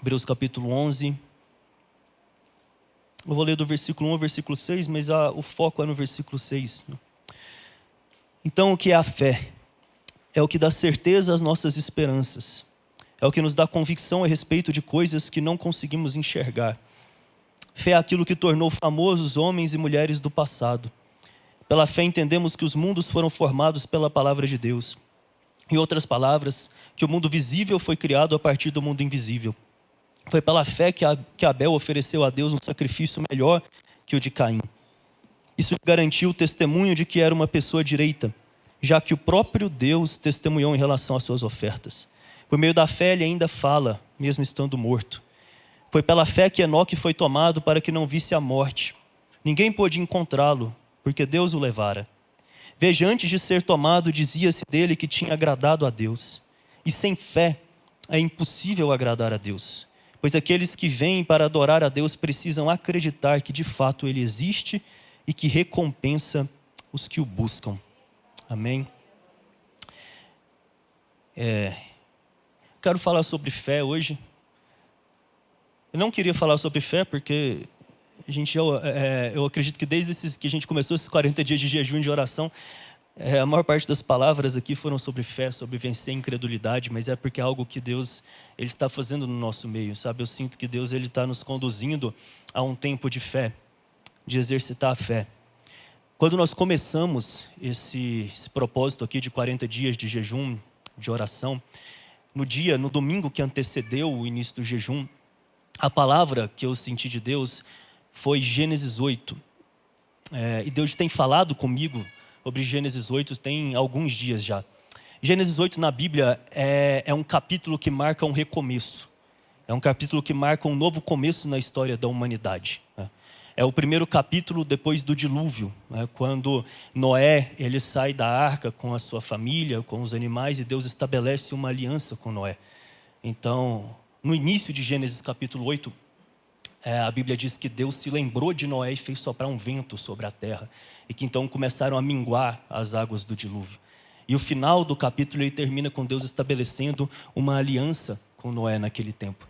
Hebreus capítulo 11. Eu vou ler do versículo 1 ao versículo 6, mas o foco é no versículo 6. Então, o que é a fé? É o que dá certeza às nossas esperanças. É o que nos dá convicção a respeito de coisas que não conseguimos enxergar. Fé é aquilo que tornou famosos homens e mulheres do passado. Pela fé entendemos que os mundos foram formados pela palavra de Deus. Em outras palavras, que o mundo visível foi criado a partir do mundo invisível. Foi pela fé que Abel ofereceu a Deus um sacrifício melhor que o de Caim. Isso garantiu o testemunho de que era uma pessoa direita, já que o próprio Deus testemunhou em relação às suas ofertas. Por meio da fé ele ainda fala, mesmo estando morto. Foi pela fé que Enoque foi tomado para que não visse a morte. Ninguém pôde encontrá-lo, porque Deus o levara. Veja, antes de ser tomado, dizia-se dele que tinha agradado a Deus. E sem fé é impossível agradar a Deus. Pois aqueles que vêm para adorar a Deus precisam acreditar que de fato Ele existe e que recompensa os que o buscam. Amém? Quero falar sobre fé hoje. Eu não queria falar sobre fé porque eu acredito que desde que a gente começou esses 40 dias de jejum e de oração, a maior parte das palavras aqui foram sobre fé, sobre vencer a incredulidade, mas é porque é algo que Deus ele está fazendo no nosso meio, sabe? Eu sinto que Deus ele está nos conduzindo a um tempo de fé, de exercitar a fé. Quando nós começamos esse propósito aqui de 40 dias de jejum, de oração, no domingo que antecedeu o início do jejum, a palavra que eu senti de Deus foi Gênesis 8. E Deus tem falado comigo sobre Gênesis 8 tem alguns dias já. Gênesis 8 na Bíblia é um capítulo que marca um recomeço. É um capítulo que marca um novo começo na história da humanidade. É o primeiro capítulo depois do dilúvio, quando Noé ele sai da arca com a sua família, com os animais, e Deus estabelece uma aliança com Noé. Então, no início de Gênesis capítulo 8, a Bíblia diz que Deus se lembrou de Noé e fez soprar um vento sobre a terra. E que então começaram a minguar as águas do dilúvio. E o final do capítulo ele termina com Deus estabelecendo uma aliança com Noé naquele tempo.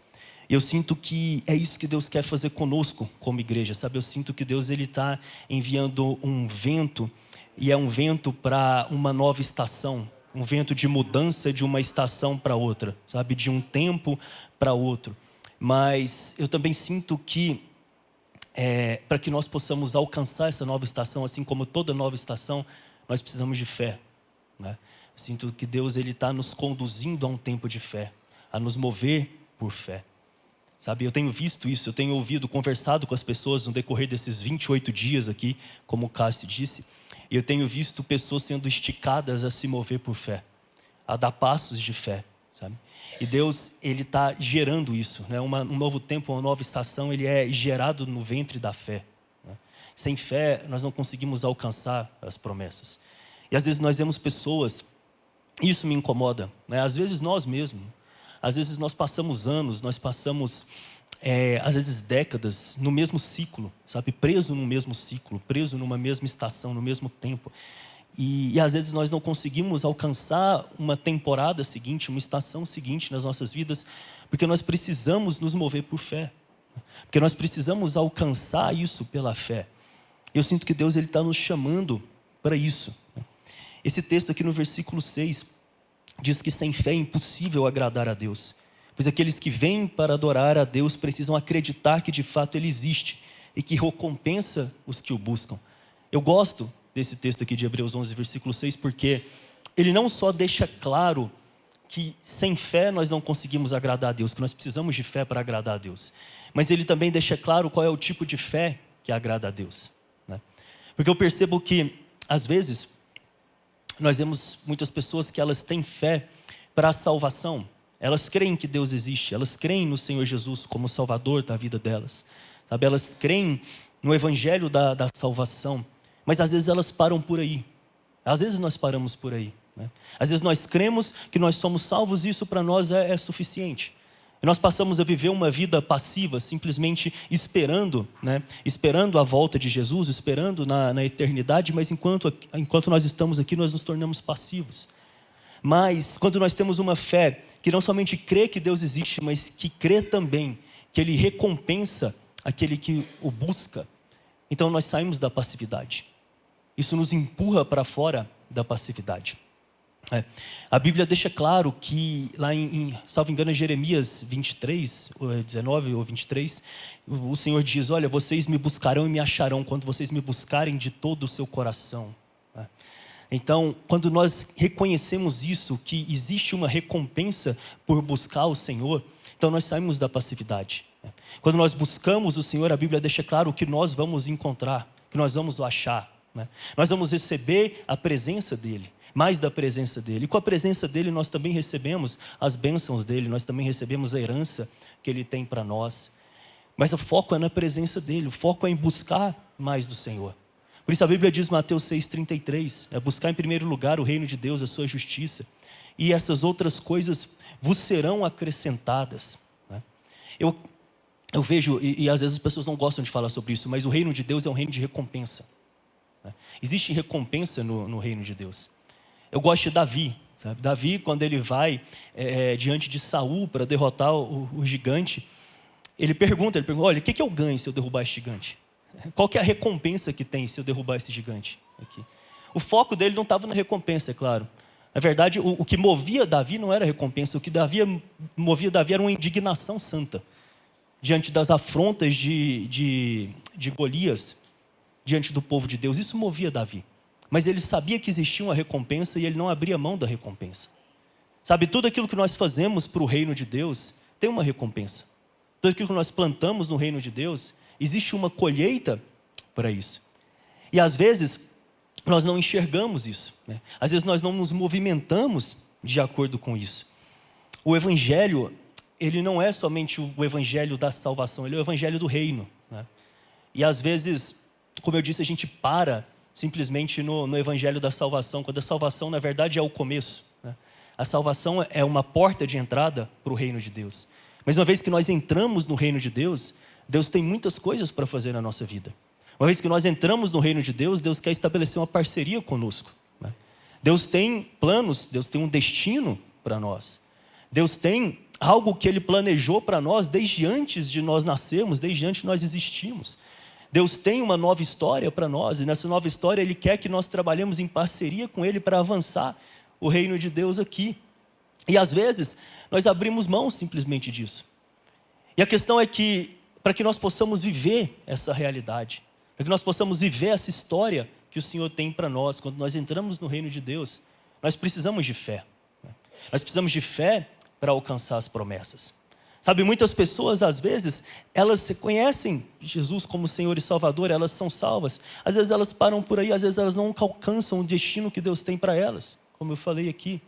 E eu sinto que é isso que Deus quer fazer conosco como igreja, sabe? Eu sinto que Deus ele está enviando um vento, e é um vento para uma nova estação. Um vento de mudança de uma estação para outra, sabe? De um tempo para outro. Mas eu também sinto que para que nós possamos alcançar essa nova estação, assim como toda nova estação, nós precisamos de fé. Eu sinto que Deus está nos conduzindo a um tempo de fé, a nos mover por fé. Sabe, eu tenho visto isso, eu tenho conversado com as pessoas no decorrer desses 28 dias aqui, como o Cássio disse, e eu tenho visto pessoas sendo esticadas a se mover por fé, a dar passos de fé. Sabe? E Deus, Ele está gerando isso, um novo tempo, uma nova estação, Ele é gerado no ventre da fé. Sem fé, nós não conseguimos alcançar as promessas. E às vezes nós vemos pessoas, isso me incomoda, às vezes nós mesmos, às vezes nós passamos anos, nós passamos, às vezes décadas, no mesmo ciclo, sabe? Preso no mesmo ciclo, preso numa mesma estação, no mesmo tempo. E às vezes nós não conseguimos alcançar uma temporada seguinte, uma estação seguinte nas nossas vidas, porque nós precisamos nos mover por fé. Porque nós precisamos alcançar isso pela fé. Eu sinto que Deus está nos chamando para isso. Esse texto aqui no versículo 6 diz que sem fé é impossível agradar a Deus. Pois aqueles que vêm para adorar a Deus precisam acreditar que de fato Ele existe e que recompensa os que o buscam. Eu gosto desse texto aqui de Hebreus 11, versículo 6, porque ele não só deixa claro que sem fé nós não conseguimos agradar a Deus, que nós precisamos de fé para agradar a Deus, mas ele também deixa claro qual é o tipo de fé que agrada a Deus. Porque eu percebo que, às vezes, nós vemos muitas pessoas que elas têm fé para a salvação, elas creem que Deus existe, elas creem no Senhor Jesus como Salvador da vida delas, sabe? Elas creem no Evangelho da salvação, mas às vezes elas param por aí. Às vezes nós paramos por aí. Às vezes nós cremos que nós somos salvos e isso para nós é suficiente. E nós passamos a viver uma vida passiva, simplesmente esperando, esperando a volta de Jesus, esperando na eternidade, mas enquanto nós estamos aqui, nós nos tornamos passivos. Mas quando nós temos uma fé que não somente crê que Deus existe, mas que crê também que Ele recompensa aquele que o busca, então nós saímos da passividade. Isso nos empurra para fora da passividade. A Bíblia deixa claro que lá salvo engano, é Jeremias 23, 19 ou 23, o Senhor diz: olha, vocês me buscarão e me acharão quando vocês me buscarem de todo o seu coração. Então, quando nós reconhecemos isso, que existe uma recompensa por buscar o Senhor, então nós saímos da passividade. Quando nós buscamos o Senhor, a Bíblia deixa claro que nós vamos encontrar, que nós vamos o achar. Nós vamos receber a presença dEle, mais da presença dEle. E com a presença dEle nós também recebemos as bênçãos dEle, nós também recebemos a herança que Ele tem para nós. Mas o foco é na presença dEle, o foco é em buscar mais do Senhor. Por isso a Bíblia diz, Mateus 6,33, é buscar em primeiro lugar o reino de Deus, a sua justiça, e essas outras coisas vos serão acrescentadas. Eu vejo, e às vezes as pessoas não gostam de falar sobre isso, mas o reino de Deus é um reino de recompensa. Existe recompensa no reino de Deus. Eu gosto de Davi, sabe? Davi, quando ele vai diante de Saul para derrotar o gigante, ele pergunta, olha, o que eu ganho se eu derrubar esse gigante? Qual que é a recompensa que tem se eu derrubar esse gigante aqui? O foco dele não estava na recompensa, é claro. Na verdade, o que movia Davi não era recompensa, o que movia Davi era uma indignação santa, diante das afrontas de Golias, diante do povo de Deus. Isso movia Davi. Mas ele sabia que existia uma recompensa e ele não abria mão da recompensa. Sabe, tudo aquilo que nós fazemos para o reino de Deus tem uma recompensa. Tudo aquilo que nós plantamos no reino de Deus, existe uma colheita para isso. E às vezes nós não enxergamos isso. Às vezes nós não nos movimentamos de acordo com isso. O Evangelho, ele não é somente o Evangelho da salvação, ele é o Evangelho do reino. E às vezes, como eu disse, a gente para simplesmente no Evangelho da salvação, quando a salvação na verdade é o começo. A salvação é uma porta de entrada para o reino de Deus. Mas uma vez que nós entramos no reino de Deus, Deus tem muitas coisas para fazer na nossa vida. Uma vez que nós entramos no reino de Deus, Deus quer estabelecer uma parceria conosco. Deus tem planos, Deus tem um destino para nós. Deus tem algo que Ele planejou para nós desde antes de nós nascermos, desde antes de nós existirmos. Deus tem uma nova história para nós, e nessa nova história Ele quer que nós trabalhemos em parceria com Ele para avançar o reino de Deus aqui. E às vezes, nós abrimos mão simplesmente disso. E a questão é que, para que nós possamos viver essa realidade, para que nós possamos viver essa história que o Senhor tem para nós, quando nós entramos no reino de Deus, nós precisamos de fé. Nós precisamos de fé para alcançar as promessas. Sabe, muitas pessoas, às vezes, elas reconhecem Jesus como Senhor e Salvador, elas são salvas. Às vezes elas param por aí, às vezes elas não alcançam o destino que Deus tem para elas, como eu falei aqui.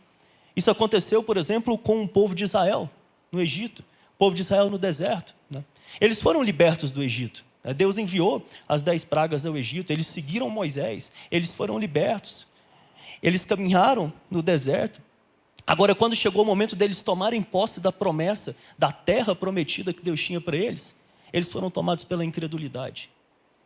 Isso aconteceu, por exemplo, com o povo de Israel, no Egito. O povo de Israel no deserto. Eles foram libertos do Egito. Deus enviou as 10 pragas ao Egito, eles seguiram Moisés, eles foram libertos. Eles caminharam no deserto. Agora, quando chegou o momento deles tomarem posse da promessa, da terra prometida que Deus tinha para eles, eles foram tomados pela incredulidade.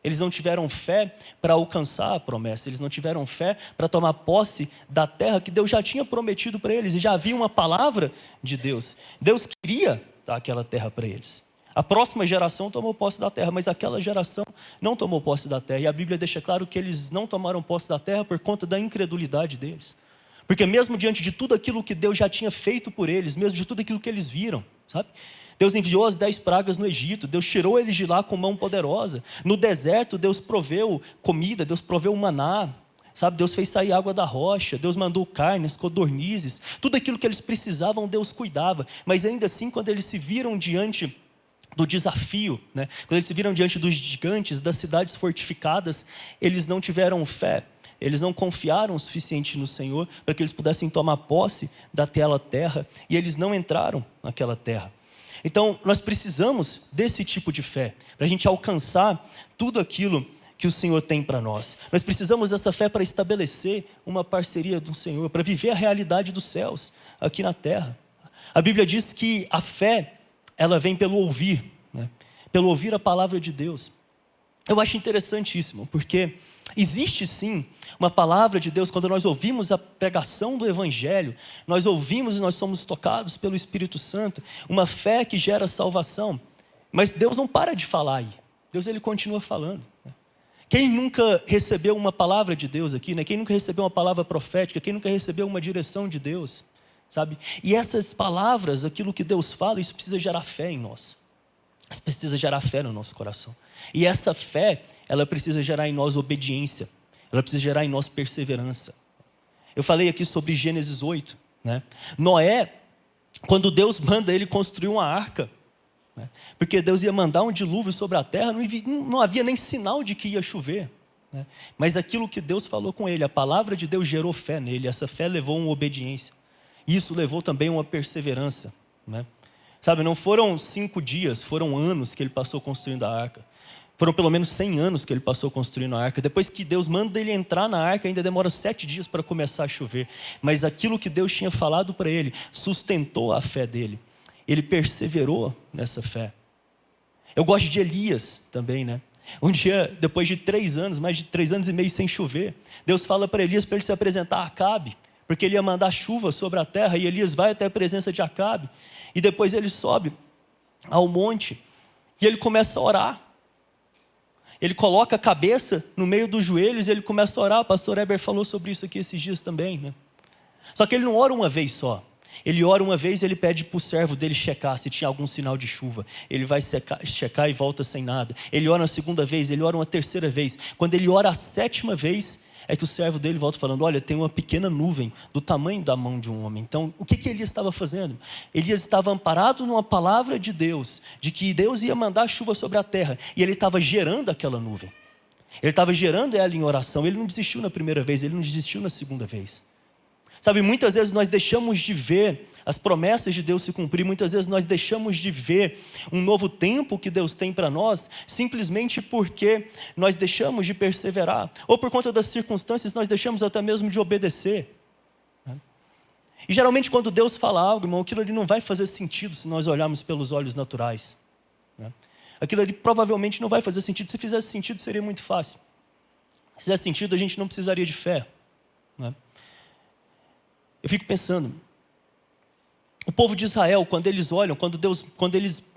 Eles não tiveram fé para alcançar a promessa, eles não tiveram fé para tomar posse da terra que Deus já tinha prometido para eles, e já havia uma palavra de Deus. Deus queria dar aquela terra para eles. A próxima geração tomou posse da terra, mas aquela geração não tomou posse da terra. E a Bíblia deixa claro que eles não tomaram posse da terra por conta da incredulidade deles. Porque mesmo diante de tudo aquilo que Deus já tinha feito por eles, mesmo de tudo aquilo que eles viram, sabe? Deus enviou as 10 pragas no Egito, Deus tirou eles de lá com mão poderosa. No deserto, Deus proveu comida, Deus proveu maná, sabe? Deus fez sair água da rocha, Deus mandou carnes, codornizes, tudo aquilo que eles precisavam, Deus cuidava. Mas ainda assim, quando eles se viram diante do desafio, quando eles se viram diante dos gigantes, das cidades fortificadas, eles não tiveram fé. Eles não confiaram o suficiente no Senhor para que eles pudessem tomar posse daquela terra, e eles não entraram naquela terra. Então, nós precisamos desse tipo de fé, para a gente alcançar tudo aquilo que o Senhor tem para nós. Nós precisamos dessa fé para estabelecer uma parceria do Senhor, para viver a realidade dos céus aqui na terra. A Bíblia diz que a fé, ela vem pelo ouvir, pelo ouvir a palavra de Deus. Eu acho interessantíssimo, porque existe sim uma palavra de Deus, quando nós ouvimos a pregação do Evangelho, nós ouvimos e nós somos tocados pelo Espírito Santo, uma fé que gera salvação. Mas Deus não para de falar aí. Deus, ele continua falando. Quem nunca recebeu uma palavra de Deus aqui, né? Quem nunca recebeu uma palavra profética? Quem nunca recebeu uma direção de Deus? Sabe? E essas palavras, aquilo que Deus fala, isso precisa gerar fé em nós. Isso precisa gerar fé no nosso coração. E essa fé, ela precisa gerar em nós obediência. Ela precisa gerar em nós perseverança. Eu falei aqui sobre Gênesis 8, né? Noé, quando Deus manda ele construir uma arca, né? Porque Deus ia mandar um dilúvio sobre a terra, não havia nem sinal de que ia chover, né? Mas aquilo que Deus falou com ele, a palavra de Deus gerou fé nele, essa fé levou uma obediência. Isso levou também uma perseverança, né? Sabe, não foram 5 dias, foram anos que ele passou construindo a arca. Foram pelo menos 100 anos que ele passou construindo a arca. Depois que Deus manda ele entrar na arca, ainda demora 7 dias para começar a chover. Mas aquilo que Deus tinha falado para ele, sustentou a fé dele. Ele perseverou nessa fé. Eu gosto de Elias também, né? Um dia, depois de 3 anos, mais de 3 anos e meio sem chover, Deus fala para Elias para ele se apresentar a Acabe, porque ele ia mandar chuva sobre a terra, e Elias vai até a presença de Acabe, e depois ele sobe ao monte, e ele começa a orar. Ele coloca a cabeça no meio dos joelhos e ele começa a orar. O pastor Eber falou sobre isso aqui esses dias também, né? Só que ele não ora uma vez só. Ele ora uma vez e ele pede para o servo dele checar se tinha algum sinal de chuva. Ele vai checar e volta sem nada. Ele ora uma segunda vez, ele ora uma terceira vez. Quando ele ora a 7ª vez, é que o servo dele volta falando, olha, tem uma pequena nuvem do tamanho da mão de um homem. Então, o que Elias estava fazendo? Elias estava amparado numa palavra de Deus, de que Deus ia mandar chuva sobre a terra, e ele estava gerando aquela nuvem. Ele estava gerando ela em oração. Ele não desistiu na primeira vez, ele não desistiu na segunda vez. Sabe, muitas vezes nós deixamos de ver as promessas de Deus se cumprir, muitas vezes nós deixamos de ver um novo tempo que Deus tem para nós, simplesmente porque nós deixamos de perseverar, ou por conta das circunstâncias nós deixamos até mesmo de obedecer. E geralmente quando Deus fala algo, irmão, aquilo ali não vai fazer sentido se nós olharmos pelos olhos naturais. Aquilo ali provavelmente não vai fazer sentido. Se fizesse sentido seria muito fácil. Se fizesse sentido a gente não precisaria de fé. Eu fico pensando, o povo de Israel, quando eles olham,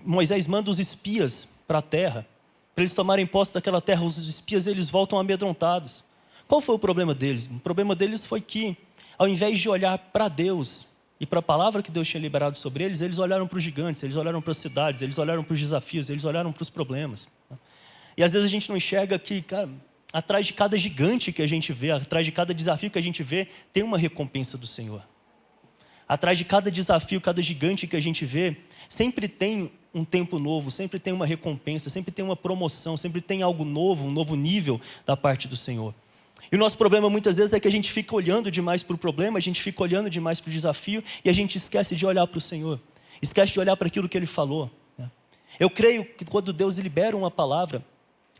Moisés manda os espias para a terra, para eles tomarem posse daquela terra, os espias eles voltam amedrontados. Qual foi o problema deles? O problema deles foi que, ao invés de olhar para Deus e para a palavra que Deus tinha liberado sobre eles, eles olharam para os gigantes, eles olharam para as cidades, eles olharam para os desafios, eles olharam para os problemas. E às vezes a gente não enxerga que, cara, atrás de cada gigante que a gente vê, atrás de cada desafio que a gente vê, tem uma recompensa do Senhor. Atrás de cada desafio, cada gigante que a gente vê, sempre tem um tempo novo, sempre tem uma recompensa, sempre tem uma promoção, sempre tem algo novo, um novo nível da parte do Senhor. E o nosso problema muitas vezes é que a gente fica olhando demais para o problema, a gente fica olhando demais para o desafio e a gente esquece de olhar para o Senhor, esquece de olhar para aquilo que Ele falou. Eu creio que quando Deus libera uma palavra,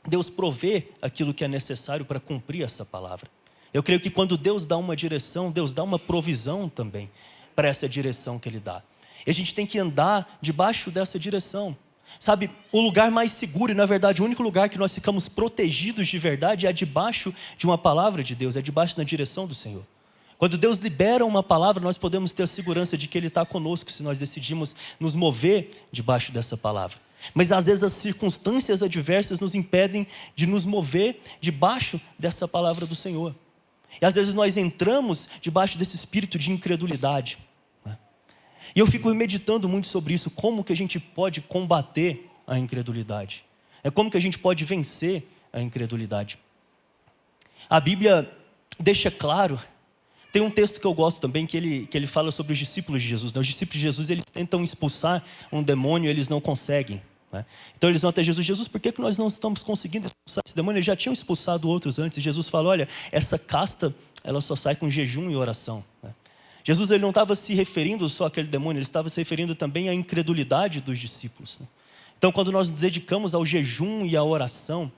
Deus provê aquilo que é necessário para cumprir essa palavra. Eu creio que quando Deus dá uma direção, Deus dá uma provisão também para essa direção que Ele dá. E a gente tem que andar debaixo dessa direção. Sabe, o lugar mais seguro e na verdade o único lugar que nós ficamos protegidos de verdade é debaixo de uma palavra de Deus, é debaixo da direção do Senhor. Quando Deus libera uma palavra, nós podemos ter a segurança de que Ele está conosco se nós decidimos nos mover debaixo dessa palavra. Mas às vezes as circunstâncias adversas nos impedem de nos mover debaixo dessa palavra do Senhor. E às vezes nós entramos debaixo desse espírito de incredulidade. E eu fico meditando muito sobre isso, como que a gente pode combater a incredulidade. Como que a gente pode vencer a incredulidade. A Bíblia deixa claro, tem um texto que eu gosto também, que ele fala sobre os discípulos de Jesus. Os discípulos de Jesus, eles tentam expulsar um demônio, eles não conseguem. Então eles vão até Jesus, Jesus, por que nós não estamos conseguindo expulsar esse demônio? Eles já tinham expulsado outros antes, e Jesus fala, olha, essa casta, ela só sai com jejum e oração. Jesus ele não estava se referindo só àquele demônio, ele estava se referindo também à incredulidade dos discípulos. Então quando nós nos dedicamos ao jejum e à oração,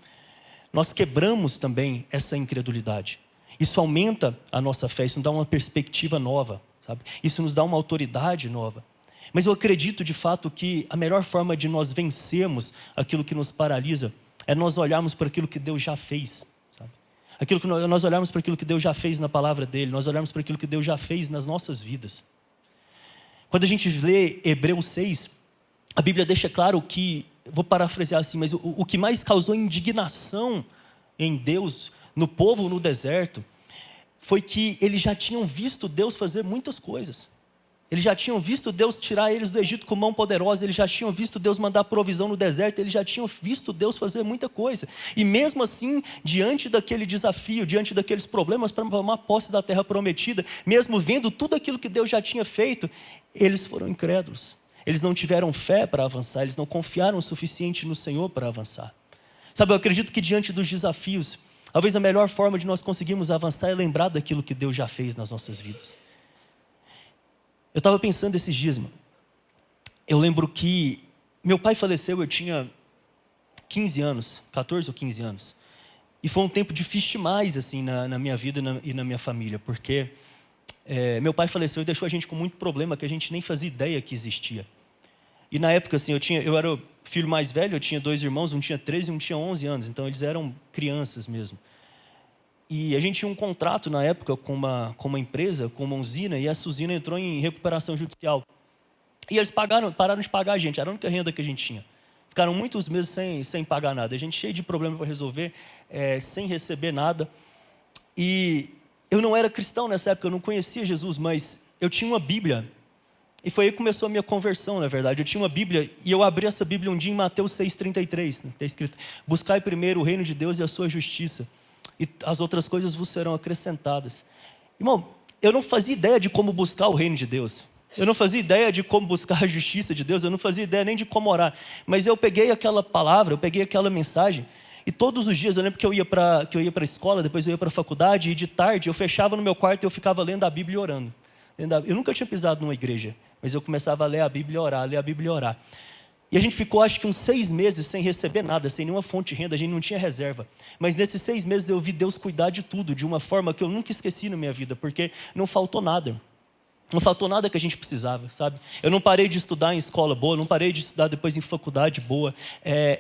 nós quebramos também essa incredulidade. Isso aumenta a nossa fé, isso nos dá uma perspectiva nova, sabe? Isso nos dá uma autoridade nova. Mas eu acredito de fato que a melhor forma de nós vencermos aquilo que nos paralisa é nós olharmos para aquilo que Deus já fez, sabe? Nós olharmos para aquilo que Deus já fez na palavra dele, nós olharmos para aquilo que Deus já fez nas nossas vidas. Quando a gente lê Hebreus 6, a Bíblia deixa claro que, vou parafrasear assim, mas o que mais causou indignação em Deus, no povo no deserto, foi que eles já tinham visto Deus fazer muitas coisas. Eles já tinham visto Deus tirar eles do Egito com mão poderosa, eles já tinham visto Deus mandar provisão no deserto, eles já tinham visto Deus fazer muita coisa. E mesmo assim, diante daquele desafio, diante daqueles problemas para tomar posse da terra prometida, mesmo vendo tudo aquilo que Deus já tinha feito, eles foram incrédulos. Eles não tiveram fé para avançar, eles não confiaram o suficiente no Senhor para avançar. Sabe, eu acredito que diante dos desafios, talvez a melhor forma de nós conseguirmos avançar é lembrar daquilo que Deus já fez nas nossas vidas. Eu estava pensando esses dias, mano. Eu lembro que meu pai faleceu, eu tinha 15 anos, 14 ou 15 anos. E foi um tempo difícil demais, assim, na minha vida e na minha família, porque meu pai faleceu e deixou a gente com muito problema que a gente nem fazia ideia que existia. E na época, assim, eu era o filho mais velho, eu tinha 2 irmãos, um tinha 13 e um tinha 11 anos, então eles eram crianças mesmo. E a gente tinha um contrato na época com uma empresa, com uma usina, e essa usina entrou em recuperação judicial. E eles pararam de pagar a gente, era a única renda que a gente tinha. Ficaram muitos meses sem pagar nada, a gente cheio de problema para resolver, sem receber nada. E eu não era cristão nessa época, eu não conhecia Jesus, mas eu tinha uma Bíblia. E foi aí que começou a minha conversão, na verdade. Eu tinha uma Bíblia e eu abri essa Bíblia um dia em Mateus 6,33. Está escrito: buscai primeiro o reino de Deus e a sua justiça, e as outras coisas vos serão acrescentadas. Irmão, eu não fazia ideia de como buscar o reino de Deus. Eu não fazia ideia de como buscar a justiça de Deus. Eu não fazia ideia nem de como orar. Mas eu peguei aquela palavra, eu peguei aquela mensagem. E todos os dias, eu lembro que eu ia para a escola, depois eu ia para a faculdade. E de tarde eu fechava no meu quarto e eu ficava lendo a Bíblia e orando. Eu nunca tinha pisado numa igreja. Mas eu começava a ler a Bíblia e orar, ler a Bíblia e orar. E a gente ficou, acho que uns 6 meses sem receber nada, sem nenhuma fonte de renda, a gente não tinha reserva. Mas nesses 6 meses eu vi Deus cuidar de tudo, de uma forma que eu nunca esqueci na minha vida, porque não faltou nada. Não faltou nada que a gente precisava, sabe? Eu não parei de estudar em escola boa, não parei de estudar depois em faculdade boa,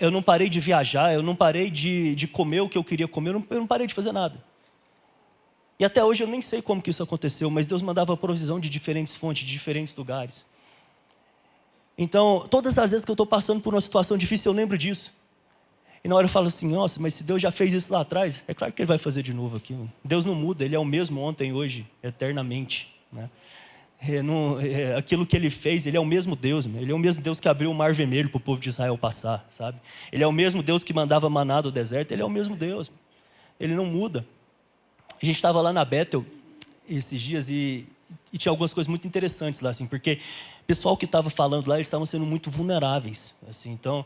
eu não parei de viajar, eu não parei de comer o que eu queria comer, eu não parei de fazer nada. E até hoje eu nem sei como que isso aconteceu, mas Deus mandava provisão de diferentes fontes, de diferentes lugares. Então, todas as vezes que eu estou passando por uma situação difícil, eu lembro disso. E na hora eu falo assim: nossa, mas se Deus já fez isso lá atrás, é claro que Ele vai fazer de novo aqui. Deus não muda, Ele é o mesmo ontem, hoje, eternamente, né? Aquilo que Ele fez, Ele é o mesmo Deus. Ele é o mesmo Deus que abriu o mar vermelho para o povo de Israel passar, sabe? Ele é o mesmo Deus que mandava maná do deserto. Ele é o mesmo Deus. Ele não muda. A gente estava lá na Bethel esses dias e tinha algumas coisas muito interessantes lá, assim, porque o pessoal que estava falando lá, eles estavam sendo muito vulneráveis, assim. Então,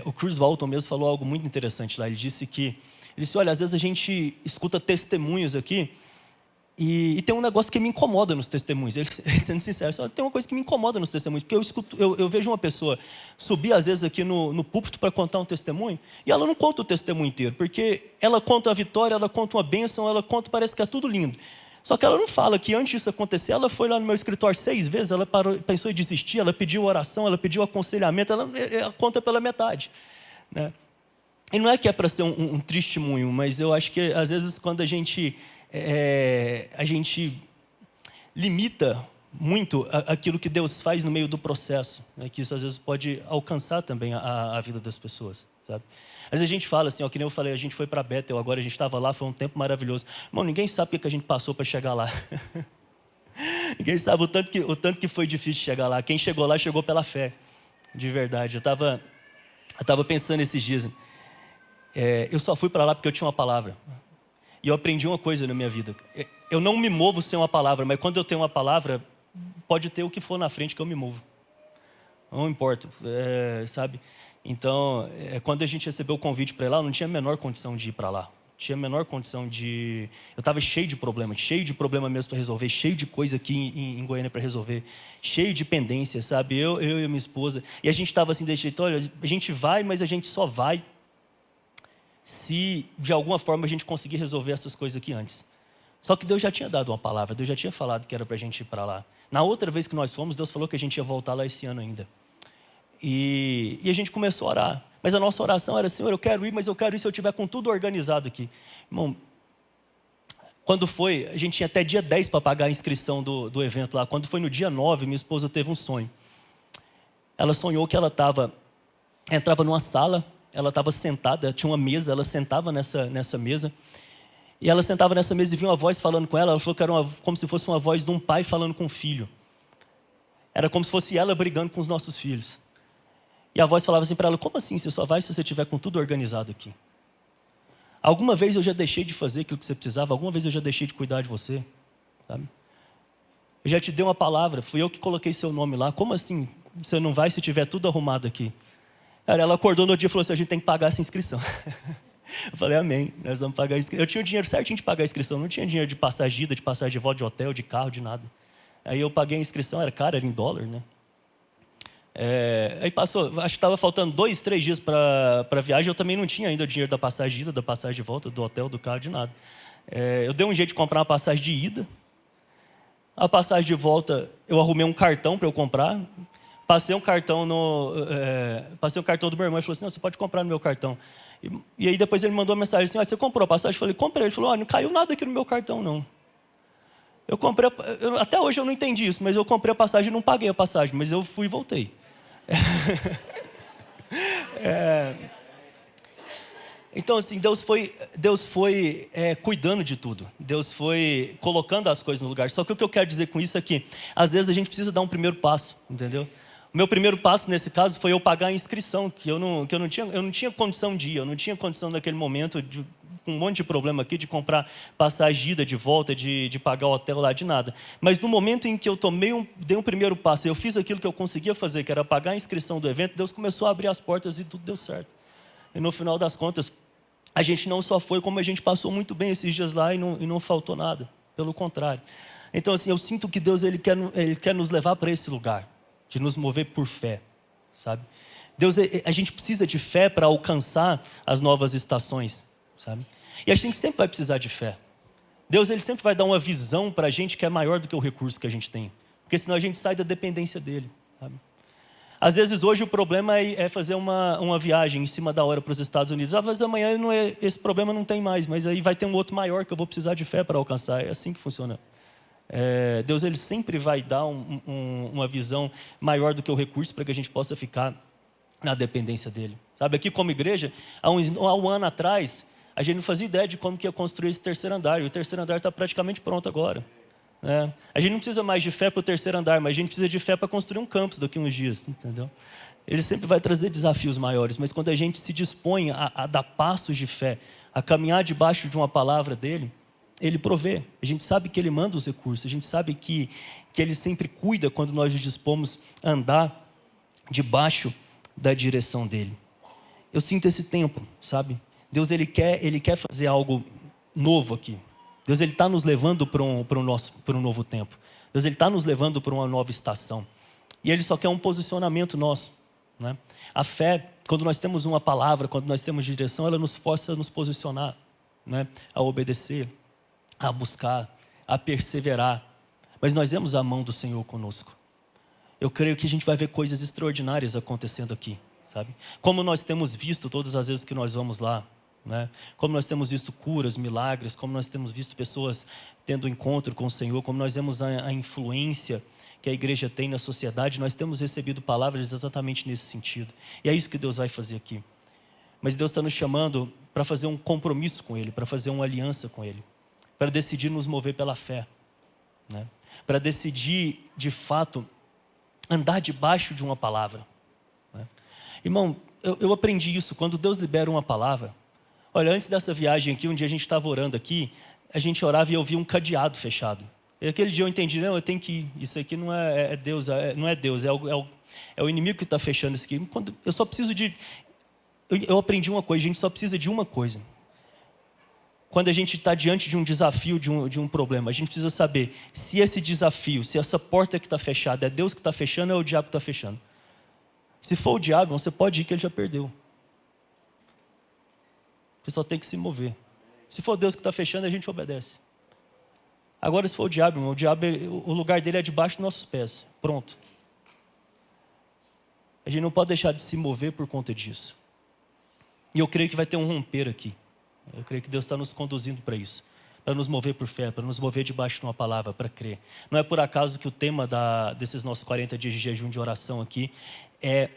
o Chris Walton mesmo falou algo muito interessante lá. Ele disse, olha, às vezes a gente escuta testemunhos aqui e tem um negócio que me incomoda nos testemunhos. Ele, sendo sincero, tem uma coisa que me incomoda nos testemunhos, porque eu vejo uma pessoa subir às vezes aqui no púlpito para contar um testemunho, e ela não conta o testemunho inteiro, porque ela conta a vitória, ela conta uma bênção, ela conta, parece que é tudo lindo. Só que ela não fala que antes disso acontecer, ela foi lá no meu escritório 6 vezes, ela pensou em desistir, ela pediu oração, ela pediu aconselhamento, ela conta pela metade, né? E não é que é para ser um testemunho, mas eu acho que às vezes quando a gente limita muito aquilo que Deus faz no meio do processo, né? Que isso às vezes pode alcançar também a vida das pessoas, sabe? Às vezes a gente fala assim, ó, que nem eu falei, a gente foi para Bethel, agora a gente estava lá, foi um tempo maravilhoso. Irmão, ninguém sabe o que a gente passou para chegar lá. Ninguém sabe o tanto que foi difícil chegar lá. Quem chegou lá, chegou pela fé, de verdade. Eu estava pensando esses dias, eu só fui para lá porque eu tinha uma palavra. E eu aprendi uma coisa na minha vida. Eu não me movo sem uma palavra, mas quando eu tenho uma palavra, pode ter o que for na frente que eu me movo. Não importa, sabe? Então, quando a gente recebeu o convite para ir lá, eu não tinha a menor condição de ir para lá. Tinha a menor condição de... Eu estava cheio de problema mesmo para resolver, cheio de coisa aqui em Goiânia para resolver, cheio de pendência, sabe? Eu e a minha esposa. E a gente estava assim, desse jeito, olha, a gente vai, mas a gente só vai se de alguma forma a gente conseguir resolver essas coisas aqui antes. Só que Deus já tinha dado uma palavra, Deus já tinha falado que era para a gente ir para lá. Na outra vez que nós fomos, Deus falou que a gente ia voltar lá esse ano ainda. E a gente começou a orar. Mas a nossa oração era: Senhor, eu quero ir, mas eu quero ir se eu tiver com tudo organizado aqui. Irmão, Quando foi, a gente tinha até dia 10 para pagar a inscrição do evento lá. Quando foi no dia 9, minha esposa teve um sonho. Ela sonhou que ela entrava numa sala, ela estava sentada, tinha uma mesa, ela sentava nessa mesa. E ela sentava nessa mesa e vinha uma voz falando com ela. Ela falou que era como se fosse uma voz de um pai falando com um filho. Era como se fosse ela brigando com os nossos filhos. E a voz falava assim para ela: como assim? Você só vai se você tiver com tudo organizado aqui. Alguma vez eu já deixei de fazer aquilo que você precisava? Alguma vez eu já deixei de cuidar de você? Sabe? Eu já te dei uma palavra, fui eu que coloquei seu nome lá. Como assim você não vai se tiver tudo arrumado aqui? Ela acordou no dia e falou assim: a gente tem que pagar essa inscrição. Eu falei: amém, nós vamos pagar a inscrição. Eu tinha o dinheiro certinho de pagar a inscrição, não tinha dinheiro de passagem de ida, de passagem de volta, de hotel, de carro, de nada. Aí eu paguei a inscrição, era caro, era em dólar, né? Aí passou, acho que estava faltando 2, 3 dias para a viagem. Eu também não tinha ainda o dinheiro da passagem de ida, da passagem de volta, do hotel, do carro, de nada. Eu dei um jeito de comprar uma passagem de ida. A passagem de volta, eu arrumei um cartão para eu comprar. Passei um cartão passei o cartão do meu irmão e falou assim: não, você pode comprar no meu cartão. E aí depois ele mandou uma mensagem assim: você comprou a passagem? Eu falei: comprei. Ele falou: não caiu nada aqui no meu cartão, não. Eu comprei, até hoje eu não entendi isso, mas eu comprei a passagem e não paguei a passagem, mas eu fui e voltei. Então, assim, Deus foi cuidando de tudo. Deus foi colocando as coisas no lugar. Só que o que eu quero dizer com isso é que, às vezes, a gente precisa dar um primeiro passo, entendeu? O meu primeiro passo, nesse caso, foi eu pagar a inscrição, que eu não tinha condição de ir, eu não tinha condição naquele momento, com um monte de problema aqui, de comprar passagem de ida, de volta, de pagar o hotel lá, de nada. Mas no momento em que eu dei um primeiro passo, eu fiz aquilo que eu conseguia fazer, que era pagar a inscrição do evento, Deus começou a abrir as portas e tudo deu certo. E no final das contas, a gente não só foi, como a gente passou muito bem esses dias lá e não faltou nada. Pelo contrário. Então, assim, eu sinto que Deus ele quer nos levar para esse lugar, de nos mover por fé, sabe? Deus, a gente precisa de fé para alcançar as novas estações, sabe? E a gente sempre vai precisar de fé. Deus, ele sempre vai dar uma visão para a gente que é maior do que o recurso que a gente tem. Porque senão a gente sai da dependência dele, sabe? Às vezes hoje o problema é fazer uma viagem em cima da hora para os Estados Unidos. Às vezes amanhã esse problema não tem mais, mas aí vai ter um outro maior que eu vou precisar de fé para alcançar. É assim que funciona. Deus, ele sempre vai dar uma visão maior do que o recurso para que a gente possa ficar na dependência dele. Sabe, aqui como igreja, há um ano atrás, a gente não fazia ideia de como que ia construir esse terceiro andar. E o terceiro andar está praticamente pronto agora. A gente não precisa mais de fé para o terceiro andar, mas a gente precisa de fé para construir um campus daqui a uns dias, entendeu? Ele sempre vai trazer desafios maiores, mas quando a gente se dispõe a dar passos de fé, a caminhar debaixo de uma palavra dele, ele provê. A gente sabe que ele manda os recursos, a gente sabe que ele sempre cuida quando nós nos dispomos a andar debaixo da direção dele. Eu sinto esse tempo, sabe? Deus, ele quer fazer algo novo aqui. Deus, ele está nos levando para um novo tempo. Deus, ele está nos levando para uma nova estação. E ele só quer um posicionamento nosso, né? A fé, quando nós temos uma palavra, quando nós temos direção, ela nos força a nos posicionar, né? A obedecer, a buscar, a perseverar. Mas nós vemos a mão do Senhor conosco. Eu creio que a gente vai ver coisas extraordinárias acontecendo aqui, sabe? Como nós temos visto todas as vezes que nós vamos lá, né? Como nós temos visto curas, milagres, como nós temos visto pessoas tendo encontro com o Senhor, como nós vemos a influência que a igreja tem na sociedade, nós temos recebido palavras exatamente nesse sentido. E é isso que Deus vai fazer aqui. Mas Deus está nos chamando para fazer um compromisso com Ele, para fazer uma aliança com Ele, para decidir nos mover pela fé, né? Para decidir, de fato, andar debaixo de uma palavra, né? Irmão, eu aprendi isso, quando Deus libera uma palavra. Olha, antes dessa viagem aqui, um dia a gente estava orando aqui, a gente orava e eu via um cadeado fechado. E aquele dia eu entendi, não, eu tenho que ir, isso aqui não é Deus, não é Deus, é o inimigo que está fechando isso aqui. Eu só preciso eu aprendi uma coisa, a gente só precisa de uma coisa. Quando a gente está diante de um desafio, de um problema, a gente precisa saber se esse desafio, se essa porta que está fechada é Deus que está fechando ou é o diabo que está fechando. Se for o diabo, você pode ir que ele já perdeu. Você só tem que se mover. Se for Deus que está fechando, a gente obedece. Agora, se for o diabo, irmão, o lugar dele é debaixo dos nossos pés. Pronto. A gente não pode deixar de se mover por conta disso. E eu creio que vai ter um romper aqui. Eu creio que Deus está nos conduzindo para isso. para nos mover por fé, para nos mover debaixo de uma palavra, para crer. Não é por acaso que o tema desses nossos 40 dias de jejum de oração aqui é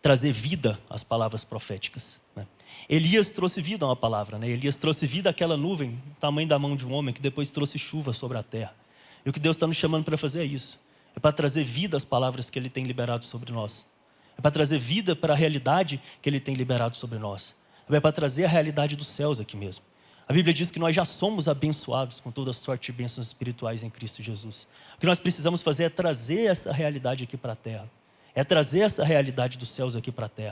trazer vida às palavras proféticas, né? Elias trouxe vida a uma palavra, né? Elias trouxe vida àquela nuvem, tamanho da mão de um homem, que depois trouxe chuva sobre a terra. E o que Deus está nos chamando para fazer é isso. É para trazer vida às palavras que Ele tem liberado sobre nós. É para trazer vida para a realidade que Ele tem liberado sobre nós. É para trazer a realidade dos céus aqui mesmo. A Bíblia diz que nós já somos abençoados com toda sorte de bênçãos espirituais em Cristo Jesus. O que nós precisamos fazer é trazer essa realidade aqui para a terra. É trazer essa realidade dos céus aqui para a terra.